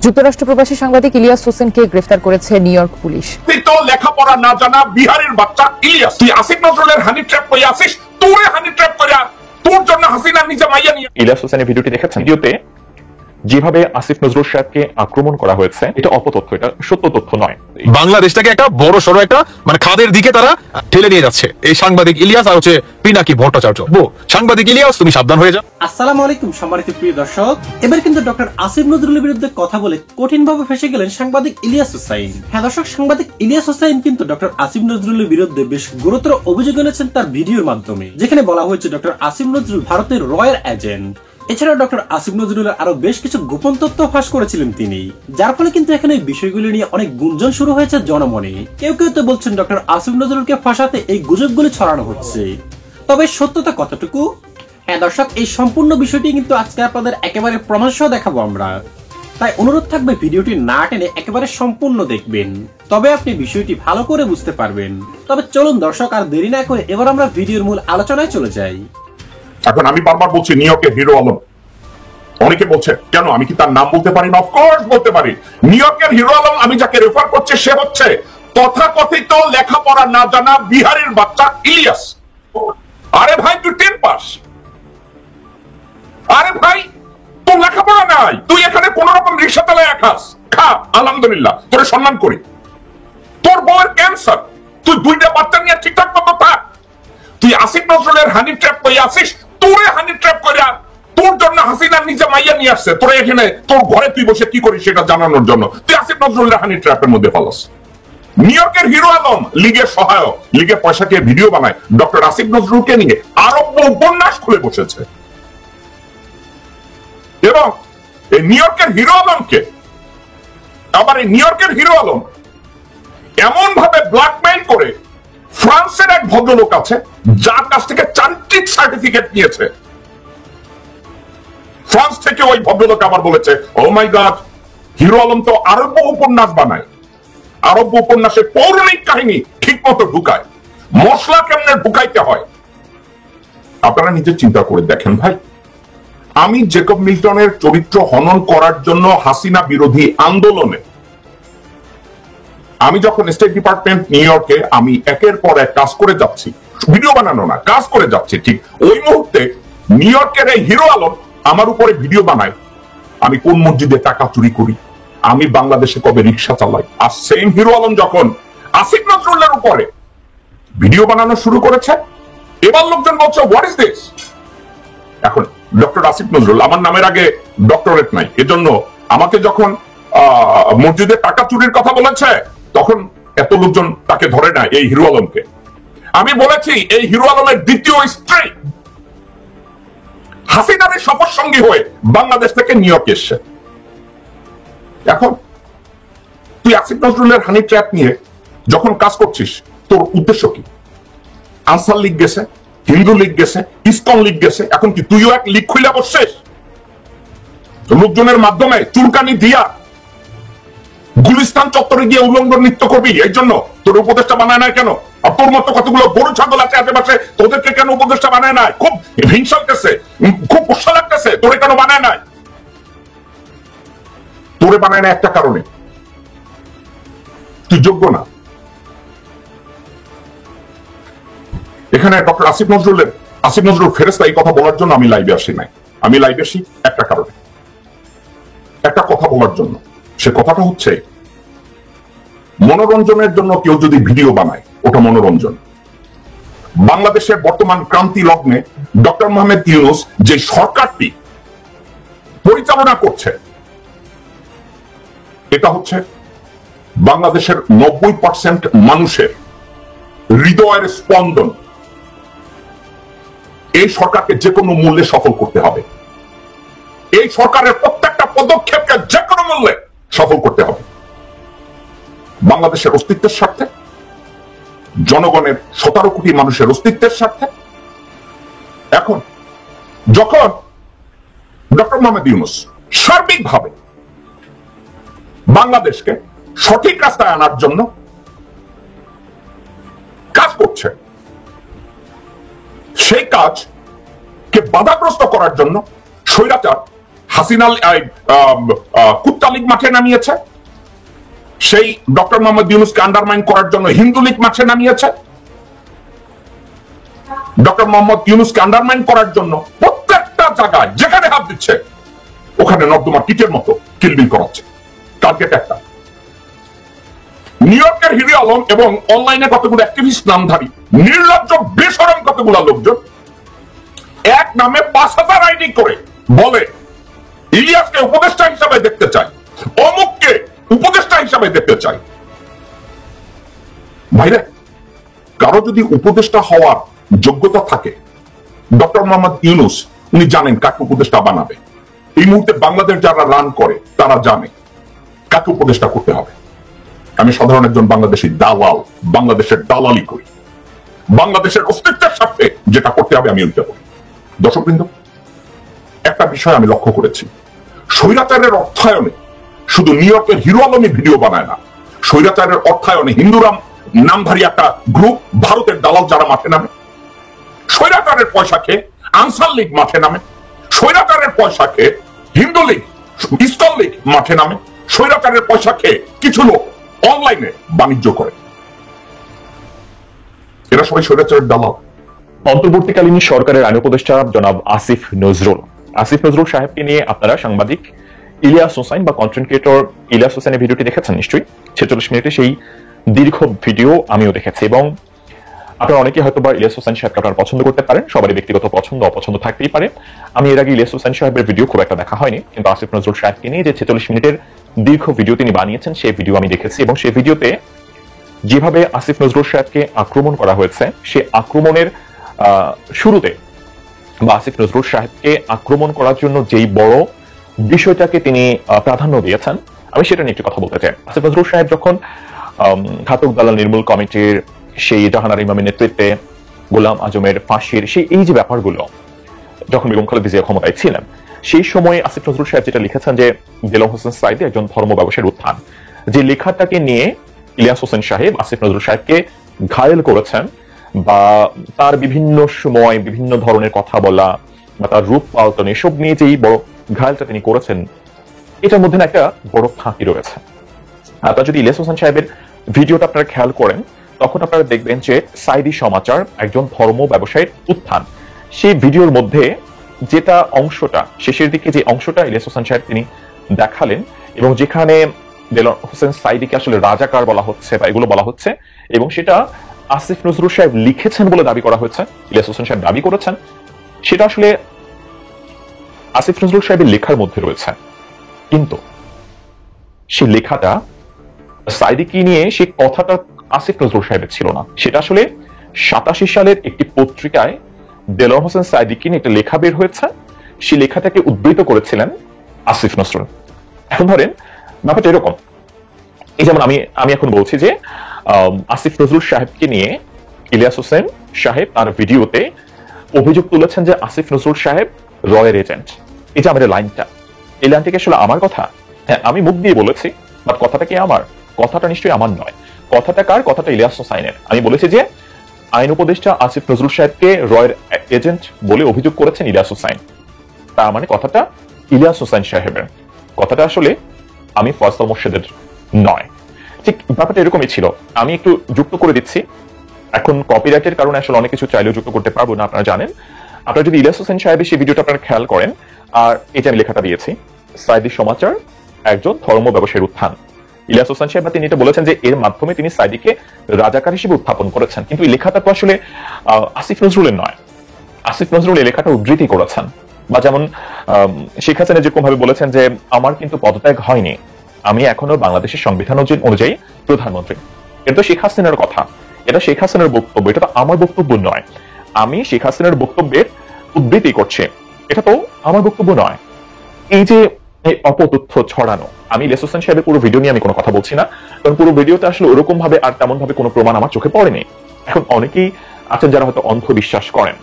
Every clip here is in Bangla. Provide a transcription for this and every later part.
যুক্তরাষ্ট্র প্রবাসী সাংবাদিক ইলিয়াস হোসেনকে গ্রেফতার করেছে নিউ ইয়র্ক পুলিশ। তো লেখাপড়া না জানা বিহারের বাচ্চা ইলিয়াস, তুই আসিফ নজরুলের হানি ট্র্যাপ করে আসিস, তোরে হানি ট্র্যাপ করে তোর জন্য হাসিনা নিজে মাইয়া নিয়ে। ইলিয়াস হোসেনের ভিডিওটি দেখেছেন? ভিডিওতে যেভাবে আসিফ নজরুল সাহেবকে আক্রমণ করা হয়েছে এটা অপতথ্য, এটা সত্য তথ্য নয়। বাংলাদেশটাকে একটা বড় সড়ো একটা খাদের দিকে তারা ঠেলে নিয়ে যাচ্ছে এই সাংবাদিক ইলিয়াস আর হচ্ছে পিনাকি ভট্টাচার্য। সাংবাদিক ইলিয়াস, তুমি সাবধান হয়ে যাও। আসসালামু আলাইকুম সম্মানিত প্রিয় দর্শক, এবার কিন্তু ডক্টর আসিফ নজরুলের বিরুদ্ধে কথা বলে কঠিনভাবে ফেসে গেলেন সাংবাদিক ইলিয়াস হোসাইন। হ্যাঁ দর্শক, সাংবাদিক ইলিয়াস হোসাইন কিন্তু ডক্টর আসিফ নজরুলের বিরুদ্ধে বেশ গুরুতর অভিযোগ এনেছেন তার ভিডিওর মাধ্যমে, যেখানে বলা হয়েছে ডক্টর আসিফ নজরুল ভারতের রয়ের এজেন্ট। এছাড়াও ডক্টর আসিফ নজরুলের আরো বেশ কিছু গোপন তথ্য ফাঁস করেছিলেন তিনি, যার ফলে কিন্তু এখানে এই বিষয়গুলি নিয়ে অনেক গুঞ্জন শুরু হয়েছে জনমনে। কেউ কেউ তো বলছেন ডক্টর আসিফ নজরুলকে ফাঁসাতে এই গুজবগুলি ছড়ানো হচ্ছে, তবে সত্যতা কতটুকু? হ্যাঁ দর্শক, এই সম্পূর্ণ বিষয়টি কিন্তু আজকে আপনাদের একেবারে প্রমাণ সহ দেখাবো আমরা, তাই অনুরোধ থাকবে ভিডিওটি না টেনে একেবারে সম্পূর্ণ দেখবেন, তবে আপনি বিষয়টি ভালো করে বুঝতে পারবেন। তবে চলুন দর্শক, আর দেরি না করে এবার আমরা ভিডিওর মূল আলোচনায় চলে যাই। এখন আমি বারবার বলছি নিউ ইয়র্কের হিরো আলম, অনেকে বলছে কেন আমি কি তার নাম বলতে পারি না? অফকোর্স বলতে পারি। নিউ ইয়র্কের হিরো আলম আমি যাকে রেফার করছি সে হচ্ছে তথাকথিত লেখাপড়া না জানা বিহারের বাচ্চা ইলিয়াস। আরে ভাই তুই 10 পাস, আরে ভাই তোর লেখাপড়া নাই, তুই এখানে কোন রকম রিক্সা চালায় খাস, খা আলহামদুলিল্লাহ, তোরে সম্মান করি। তোর বউয়ের ক্যান্সার, তুই 2টা বাচ্চা নিয়ে ঠিকঠাক মতো থাক। তুই আসিফ নজরুলের হানি ট্র্যাপ করে আসিস, তোরে হানি ট্র্যাপ করে তোর জন্য হাসিনা নিজে মাইয়া নিয়ে আসছে, তোরে এখানে তোর ঘরে তুই বসে কি করিস সেটা জানানোর জন্য তুই আসিফ নজরুলের হানি ট্র্যাপের মধ্যে ফেলাস। নিউ ইয়র্কের হিরো আলম লীগের সহায়ক, লীগের পয়সা দিয়ে ভিডিও বানায় ডক্টর আসিফ নজরুলকে নিয়ে আরব্য উপন্যাস খুলে বসেছে, এবং এই নিউ ইয়র্কের হিরো আলমকে আবার এই নিউ ইয়র্কের হিরো আলম এমন ভাবে ব্ল্যাকমেইল করে ফ্রান্সের এক ভদ্রলোক আছে যার কাছ থেকে চান্ত্রিক সার্টিফিকেট নিয়েছে। ফ্রান্স থেকে ওই ভদ্রলোক আবার বলেছে, ও মাই গড, হিরো আলম তো আরব্য উপন্যাস বানায়, আরব্য উপন্যাসে পৌরাণিক কাহিনী ঠিক মতো ঢুকায়, মশলা কেমনে ঢুকাইতে হয়। আপনারা নিজে চিন্তা করে দেখেন ভাই, আমি জেকব মিল্টনের চরিত্র হনন করার জন্য হাসিনা বিরোধী আন্দোলনে আমি যখন স্টেট ডিপার্টমেন্ট নিউ ইয়র্কে আমি একের পর এক কাজ করে যাচ্ছি, ভিডিও বানানো না কাজ করে যাচ্ছি, ঠিক ওই মুহূর্তে নিউ ইয়র্কের এই হিরো আলম আমার উপরে ভিডিও বানায় আমি কোন মসজিদে টাকা চুরি করি, আমি বাংলাদেশে কবে রিক্সা চালাই। আর সেম হিরো আলম যখন আসিফ নজরুলের উপরে ভিডিও বানানো শুরু করেছে, এবার লোকজন বলছে হোয়াট ইজ দিস। এখন ডক্টর আসিফ নজরুল, আমার নামের আগে ডক্টরেট নাই, এজন্য আমাকে যখন মসজিদে টাকা চুরির কথা বলেছে তখন এত লোকজন তাকে ধরে না এই হিরো আলমকে। আমি বলেছি এই হিরো আলমের দ্বিতীয় স্ত্রী হাসিনার সফর সঙ্গী হয়ে বাংলাদেশ থেকে নিউ ইয়র্ক এসছে। এখন তুই আসিফ নজরুলের হানি ট্র্যাপ নিয়ে যখন কাজ করছিস, তোর উদ্দেশ্য কি? আনসার লীগ গেছে, হিন্দু লীগ গেছে, ইসকন লীগ গেছে, এখন কি তুইও এক লীগ খুলে বসছিস? লোকজনের মাধ্যমে চুলকানি দিয়া গুলিস্তান চত্বরে গিয়ে উলঙ্গ নৃত্য করবি, এই জন্য তোর উপদেষ্টা বানায় না কেন? আর তোর মতো কতগুলো গরু ছাগল আছে আশেপাশে, তোদেরকে কেন উপদেষ্টা বানায় না? খুব হিংসা লাগতেছে, খুব কষ্ট লাগতেছে, তোরে কেন বানায় না? তোরে বানায় না একটা কারণে, তুই যোগ্য না। এখানে ডক্টর আসিফ নজরুল ফেরেশতা এই কথা বলার জন্য আমি লাইভে আসি নাই। আমি লাইভে আসি একটা কারণে, একটা কথা বলার জন্য। সে কথাটা হচ্ছে মনোরঞ্জনের জন্য কেউ যদি ভিডিও বানায় ওটা মনোরঞ্জন। বাংলাদেশের বর্তমান ক্রান্তি লগ্নে ডক্টর মোহাম্মদ ইউনূস যে সরকারটি পরিচালনা করছে, এটা হচ্ছে বাংলাদেশের 90% মানুষের হৃদয়ের স্পন্দন। এই সরকারকে যে কোনো মূল্যে সফল করতে হবে, এই সরকারের প্রত্যেকটা পদক্ষেপকে যে কোনো মূল্যে সফল করতে হবে, বাংলাদেশের অস্তিত্বের স্বার্থে, জনগণের 17 কোটি মানুষের অস্তিত্বের স্বার্থে। এখন যখন ডক্টর মোহাম্মদ ইউনূস সার্বিকভাবে বাংলাদেশকে সঠিক রাস্তায় আনার জন্য কাজ করছে, সেই কাজকে বাধাগ্রস্ত করার জন্য স্বৈরাচার হাসিনা মুক্তালিগ মাঠে নামিয়েছে, সেই ডক্টর মোহাম্মদ ইউনূসকে আন্ডারমাইন করার জন্য হিন্দু লীগ মাঠে নামিয়েছে, ডক্টর মোহাম্মদ ইউনূসকে আন্ডারমাইন করার জন্য প্রত্যেকটা জায়গায় যেখানে হাত দিচ্ছে ওখানে নর্দমা কিটের মতো কিলবিল করাচ্ছে। টার্গেট একটা, নিউ ইয়র্কের হিরো আলম এবং অনলাইনে কতগুলো অ্যাক্টিভিস্ট নামধারী নির্লজ্জ বেশরম কতগুলো লোকজন এক নামে 5,000 আইডি করে বলে ইলিয়াসকে উপদেষ্টা হিসাবে দেখতে চাই, অমুককে উপদেষ্টা হিসাবে দেখতে চাই। ভাইরে, কারো যদি উপদেষ্টা হওয়ার যোগ্যতা থাকে, ডক্টর মোহাম্মদ ইউনূস উনি জানেন কাকে উপদেষ্টা বানাবে। এই মুহূর্তে বাংলাদেশ যারা রান করে তারা জানে কাকে উপদেষ্টা করতে হবে। আমি সাধারণ একজন বাংলাদেশি দালাল, বাংলাদেশের দালালি করি, বাংলাদেশের অস্তিত্বের স্বার্থে যেটা করতে হবে আমি ওইটা করি। দর্শকবৃন্দ, একটা বিষয় আমি লক্ষ্য করেছি, স্বৈরাচারের অর্থায়নে শুধু নিউ ইয়র্কের হিরো আলমী ভিডিও বানায় না, স্বৈরাচারের অর্থায়নে হিন্দুরাম নামধারী একটা গ্রুপ, ভারতের দালাল যারা মাঠে নামে, স্বৈরাচারের পয়সা খেয়ে আনসার লীগ মাঠে নামে, স্বৈরাচারের পয়সা খেয়ে হিন্দু লীগ, ইসকন লীগ মাঠে নামে, স্বৈরাচারের পয়সা খেয়ে কিছু লোক অনলাইনে বাণিজ্য করে। এরা সবাই স্বৈরাচারের দালাল। অন্তর্বর্তীকালীন সরকারের আইন উপদেষ্টা জনাব আসিফ নজরুল সাহেবকে নিয়ে আপনারা সাংবাদিক ইলিয়াস হোসাইন বা কন্টেন্ট ক্রিয়েটর ইলিয়াস হোসেনের ভিডিওটি দেখেছেন নিশ্চয়ই। 46 মিনিটে সেই দীর্ঘ ভিডিও আমিও দেখেছি এবং আপনারা অনেকে হয়তো বা ইলিয়াস হোসেন সাহেবকে আপনারা পছন্দ করতে পারেন, সবারই ব্যক্তিগত পছন্দ অপছন্দ থাকতেই পারে। আমি এর আগে ইলিয়াস হোসেন সাহেবের ভিডিও খুব একটা দেখা হয়নি, কিন্তু আসিফ নজরুল সাহেবকে নিয়ে যে 46 মিনিটের দীর্ঘ ভিডিও তিনি বানিয়েছেন সেই ভিডিও আমি দেখেছি এবং সেই ভিডিওতে যেভাবে আসিফ নজরুল সাহেবকে আক্রমণ করা হয়েছে, সে আক্রমণের শুরুতে বা আসিফ নজরুল সাহেবকে আক্রমণ করার জন্য যেই বড় বিষয়টাকে তিনি প্রাধান্য দিয়েছেন, আমি সেটা নিয়ে একটু কথা বলতে চাই। আসিফ নজরুল সাহেব যখন ঘাতক দালাল নির্মূল কমিটির সেই জাহানারা ইমামের নেতৃত্বে গোলাম আজমের ফাঁসির সেই এই যে ব্যাপারগুলো, যখন বেগম খালেদা জিয়া ক্ষমতায় ছিলেন, সেই সময় আসিফ নজরুল সাহেব যেটা লিখেছেন যে দেলোয়ার হোসেন সাঈদী একজন ধর্ম ব্যবসায়ীর উত্থান, যে লেখাটাকে নিয়ে ইলিয়াস হোসেন সাহেব আসিফ নজরুল সাহেবকে ঘায়েল করেছেন বা তার বিভিন্ন সময় বিভিন্ন ধরনের কথা বলা বা তার রূপ পাল্টন এসব নিয়ে যেই বড় ঘায়েলটা তিনি করেছেন, এটার মধ্যে না একটা বড় ফাঁকি রয়েছে। আপনারা যদি ইলিয়াস হোসেন সাহেবের ভিডিওটা আপনারা খেয়াল করেন, তখন আপনারা দেখবেন যে সাঈদী সমাচার একজন ধর্ম ব্যবসায়ীর উত্থান, সেই ভিডিওর মধ্যে যেটা অংশটা শেষের দিকে যে অংশটা ইলিয়াস হোসেন সাহেব তিনি দেখালেন এবং যেখানে দেলোয়ার হোসেন সাঈদীকে আসলে রাজাকার বলা হচ্ছে বা এগুলো বলা হচ্ছে এবং সেটা আসিফ নজরুল সাহেব লিখেছেন বলে দাবি করা হয়েছে, ইলিয়াস হোসেন সাহেব দাবি করেছেন, সেটা আসলে আসিফ নজরুল সাহেবের লেখার মধ্যে রয়েছে। কিন্তু সেই লেখাটা সাঈদীকে নিয়ে সেই কথাটা আসিফ নজরুল সাহেবের ছিল না, সেটা আসলে 87 সালের একটি পত্রিকায় দেলোয়ার হোসেন সাঈদীকে নিয়ে একটা লেখা বের হয়েছে, সেই লেখাটাকে উদ্ধৃত করেছিলেন আসিফ নজরুল। এখন ধরেন ব্যাপারটা এরকম, এই যেমন আমি এখন বলছি যে আসিফ নজরুল সাহেবকে নিয়ে ইলিয়াস হোসেন সাহেব তার ভিডিওতে অভিযোগ তুলেছেন যে আসিফ নজরুল সাহেব রয়ের এজেন্ট। এই যে আমাদের লাইনটা, এই লাইনটা কি আসলে আমার কথা? হ্যাঁ, আমি মুখ দিয়ে বলেছি, বাট কথাটা কি আমার? কথাটা নিশ্চয়ই আমার নয়। কথাটা কার? কথাটা ইলিয়াস হোসাইনের। আমি বলেছি যে আইন উপদেষ্টা আসিফ নজরুল সাহেবকে রয়ের এজেন্ট বলে অভিযোগ করেছেন ইলিয়াস হোসাইন, তার মানে কথাটা ইলিয়াস হোসাইন সাহেবের। কথাটা আসলে আমি ফয়সাল মোর্শেদের নয়। ঠিক ব্যাপারটা এরকমই ছিল। আমি একটু যুক্ত করে দিচ্ছি, এখন কপিরাইটের কারণে আসলে অনেক কিছু চাইলেও যুক্ত করতে পারবো না, আপনারা জানেন। আপনারা যদি ইলিয়াস হোসেন সাহেবের সেই ভিডিওটা আপনারা খেয়াল করেন, আর এই যে আমি লেখাটা দিয়েছি, সাঈদী সমাচার একজন ধর্ম ব্যবসায়ীর উত্থান, ইলিয়াস হোসেন সাহেব তিনি এটা বলেছেন যে এর মাধ্যমে তিনি সাঈদীকে রাজাকার হিসেবে উত্থাপন করেছেন, কিন্তু এই লেখাটা তো আসলে আসিফ নজরুলের নয়। আসিফ নজরুল এই লেখাটা উদ্ধৃতি করেছেন, বা যেমন শেখ হাসিনা যেরকম ভাবে বলেছেন যে আমার কিন্তু পদত্যাগ হয়নি, আমি এখনো বাংলাদেশের সংবিধান অনুযায়ী প্রধানমন্ত্রী। এটা তো শেখ হাসিনার কথা, এটা শেখ হাসিনার বক্তব্য, এটা তো আমার বক্তব্য নয়। আমি শেখ হাসিনার বক্তব্যের উদ্ধৃতি করছি, এটা তো আমার বক্তব্য নয়। এই যে অপতথ্য ছড়ানো, আমি ইলিয়াস হোসেন সাহেবের পুরো ভিডিও নিয়ে আমি কোনো কথা বলছি না, কারণ পুরো ভিডিওতে আসলে ওরকম ভাবে আর তেমন ভাবে কোনো প্রমাণ আমার চোখে পড়েনি। এখন অনেকেই আছেন যারা হয়তো অন্ধবিশ্বাস করেন।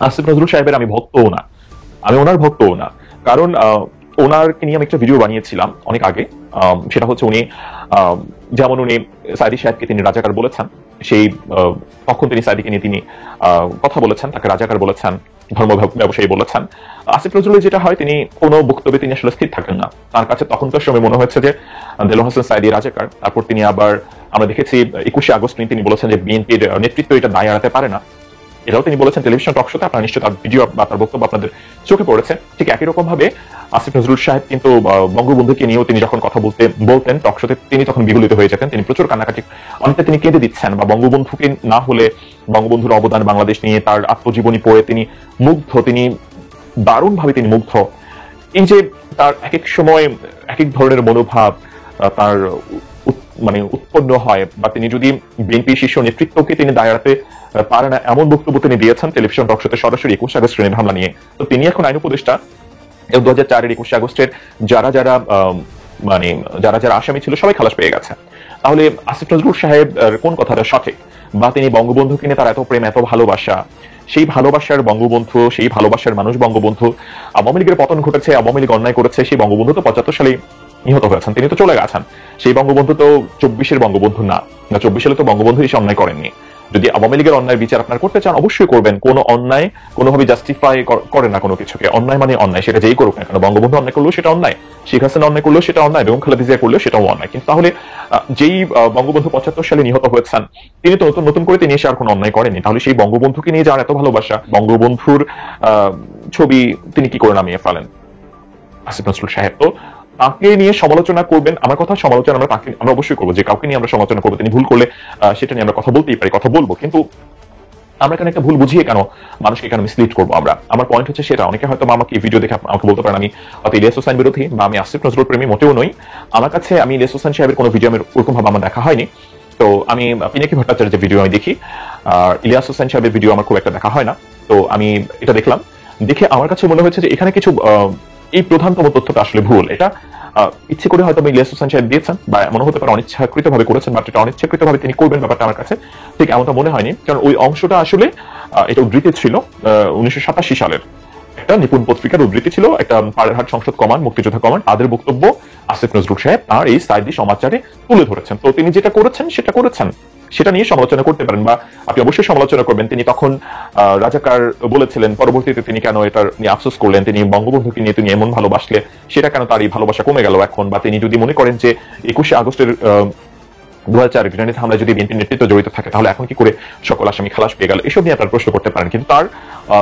আসিফ নজরুল সাহেবের আমি ভক্তও না, আমি ওনার ভক্তও না, কারণ ওনারকে নিয়ে আমি একটা ভিডিও বানিয়েছিলাম অনেক আগে। সেটা হচ্ছে উনি যেমন উনি সাইদি সাহেবকে তিনি রাজাকার বলেছেন, সেই তখন তিনি সাইদিকে নিয়ে তিনি কথা বলেছেন, তাকে রাজাকার বলেছেন, ধর্ম ব্যবসায়ী বলেছেন। আসিফ নজরুলের যেটা হয়, তিনি কোনো বক্তব্যে তিনি আসলে স্থির থাকেন না। তার কাছে তখনকার সময় মনে হচ্ছে যে দেলোয়ার হোসেন সাইদি রাজাকার। তারপর তিনি আবার আমরা দেখেছি 21শে আগস্ট তিনি বলেছেন যে বিএনপির নেতৃত্ব এটা দায় এড়াতে পারে না, এটাও তিনি বলেছেন টেলিভিশন টক শোতে। আপনারা নিশ্চয়ই তার ভিডিও বা তার বক্তব্য আপনাদের চোখে পড়েছে। ঠিক একই রকম ভাবে আসিফ নজরুল সাহেব কিন্তু বঙ্গবন্ধুকে নিয়েও তিনি যখন কথা বলতেন টক শোতে, তিনি তখন বিগলিত হয়ে যেতেন, তিনি প্রচুর কান্নাকাটি, অনেকটা তিনি কেঁদে দিচ্ছেন। বা বঙ্গবন্ধুকে না হলে বঙ্গবন্ধুর অবদান বাংলাদেশ নিয়ে তার আত্মজীবনী পড়ে তিনি মুগ্ধ, তিনি দারুণভাবে তিনি মুগ্ধ। এই যে তার এক এক সময় এক এক ধরনের মনোভাব তার মানে উৎপন্ন হয়, বা তিনি যদি বিএনপি শীর্ষ নেতৃত্বকে তিনি দায় এড়াতে পারে না এমন বক্তব্য তিনি দিয়েছেন টেলিভিশন টক শোতে সরাসরি 21 আগস্ট গ্রেনেড হামলা নিয়ে। তো তিনি এখন আইন উপদেষ্টা। 2004-এর 21 আগস্টের যারা যারা আসামি ছিল সবাই খালাস পেয়ে গেছে। তাহলে আসিফ নজরুল সাহেব কোন কথাটা সঠিক? বা তিনি বঙ্গবন্ধুকে নিয়ে তার এত প্রেম, এত ভালোবাসা, সেই ভালোবাসার বঙ্গবন্ধু, সেই ভালোবাসার মানুষ বঙ্গবন্ধু, আওয়ামী লীগের পতন ঘটেছে, আওয়ামী লীগ অন্যায় করেছে, সেই বঙ্গবন্ধু তো 75 সালে নিহত হয়েছেন, তিনি তো চলে গেছেন। সেই বঙ্গবন্ধু তো 24-এর বঙ্গবন্ধু না, 24 সালে তো বঙ্গবন্ধু এসে অন্যায় করেননি। যদি আওয়ামী লীগের অন্যায় বিচার আপনার করতে চান অবশ্যই করবেন। কোনো অন্যায় কোনোভাবে জাস্টিফাই করে না কোনো কিছুকে। অন্যায় মানে অন্যায়, সেটা যেই করুক না কেন। বঙ্গবন্ধু অন্যায় করলেও সেটা অন্যায়, শেখ হাসিনা অন্যায় করলেও সেটা অন্যায়, বেগম খালেদা জিয়া করলেও সেটাও অন্যায়। কিন্তু তাহলে যেই বঙ্গবন্ধু 75 সালে নিহত হয়েছেন, তিনি তো নতুন করে তিনি এসে আর কোনো অন্যায় করেননি। তাহলে সেই বঙ্গবন্ধুকে নিয়ে যার এত ভালোবাসা, বঙ্গবন্ধুর ছবি তিনি কি করে নামিয়ে ফেলেন আসিফ নজরুল সাহেব? তো তাকে নিয়ে সমালোচনা করবেন, আমার কথা সমালোচনা আমরা অবশ্যই করবো। যে কাউকে নিয়ে আমরা সমালোচনা করবো, তিনি ভুল করলে সেটা নিয়ে আমরা কথা বলতেই পারি, কথা বলবো। কিন্তু আমরা এখানে একটা ভুল বুঝিয়ে কেন মানুষকে কেন মিসলিড করবো আমরা? আমার পয়েন্ট হচ্ছে সেটা। অনেকে হয়তো আমাকে এই ভিডিও দেখে আমাকে বলতে পারেন আমি হয়তো ইলিয়াস হোসেন বিরোধী বা আমি আসিফ নজরুল প্রেমী, মোটেও নই। আমার কাছে আমি ইলিয়াস হোসেন সাহেবের কোনো ভিডিও ওরকম ভাবে আমার দেখা হয়নি। তো আমি পিনাকি ভট্টাচার্যের যে ভিডিও আমি দেখি, আর ইলিয়াস হোসেন সাহেবের ভিডিও আমার খুব একটা দেখা হয় না। তো আমি এটা দেখলাম, দেখে আমার কাছে মনে হয়েছে যে এখানে কিছু এই প্রধানতম তথ্যটা আসলে ভুল। এটা ইচ্ছে করে হয়তো ইলিয়াস হোসেন সাহেব দিয়েছেন, বা মনে হতে পারে অনিচ্ছাকৃত ভাবে করেছেন, বাট এটা অনিচ্ছাকৃত ভাবে তিনি করবেন ব্যাপারটা আমার কাছে ঠিক এমনটা মনে হয়নি। কারণ ওই অংশটা আসলে এটা উদ্ধৃতি ছিল 1987 সালের একটা নিপুণ পত্রিকার উদ্ধৃতি ছিল, একটা পাড়ারহাট সংসদ কমান্ড, মুক্তিযোদ্ধা কমান্ড, তাদের বক্তব্য আসিফ নজরুল সাহেব তার এই সাইদি সমাচারে তুলে ধরেছেন। তো তিনি যেটা করেছেন সেটা নিয়ে সমালোচনা করতে পারেন, বা আপনি অবশ্যই সমালোচনা করবেন। তিনি তখন রাজাকার বলেছিলেন, পরবর্তীতে তিনি কেন এটা নিয়ে আফসোস করলেন? তিনি বঙ্গবন্ধুকে নিয়ে তিনি এমন ভালোবাসলে সেটা কেন তার এই ভালোবাসা কমে গেল এখন? বা তিনি যদি মনে করেন যে 21শে আগস্টের 2004 গ্রেনেড হামলায় যদি বিএনপি নেতৃত্ব জড়িত থাকে, তাহলে এখন কি করে সকল আসামি খালাস পেয়ে গেল? এসব নিয়ে আপনারা প্রশ্ন করতে পারেন। কিন্তু তার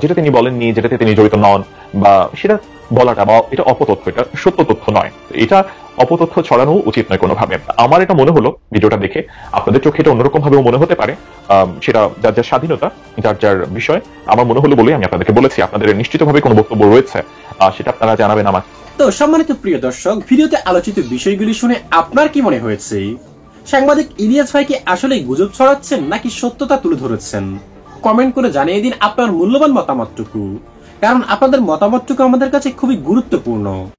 যেটা তিনি বলেননি, যেটাতে তিনি জড়িত নন, বা সেটা বলাটা বা এটা অপতথ্য, এটা সত্য তথ্য নয়। এটা অপতথ্য ছড়ানো উচিত নয় কোনোভাবে। আমার এটা মনে হলো ভিডিওটা দেখে, আপনাদের চোখে এটা অন্যরকম ভাবেও মনে হতে পারে, সেটা যার যার স্বাধীনতা, যার যার বিষয়। আমার মনে হলো বলেই আমি আপনাদেরকে বলেছি। আপনাদের নিশ্চিতভাবে কোনো বক্তব্য রয়েছে সেটা আপনারা জানাবেন আমাকে। তো সম্মানিত প্রিয় দর্শক, ভিডিওতে আলোচিত বিষয়গুলি শুনে আপনার কি মনে হয়েছে? সাংবাদিক ইলিয়াস ভাই কি আসলেই গুজব ছড়াচ্ছেন নাকি সত্যতা তুলে ধরেছেন? কমেন্ট করে জানিয়ে দিন আপনার মূল্যবান মতামতটুকু, কারণ আপনাদের মতামতটুকু আমাদের কাছে খুবই গুরুত্বপূর্ণ।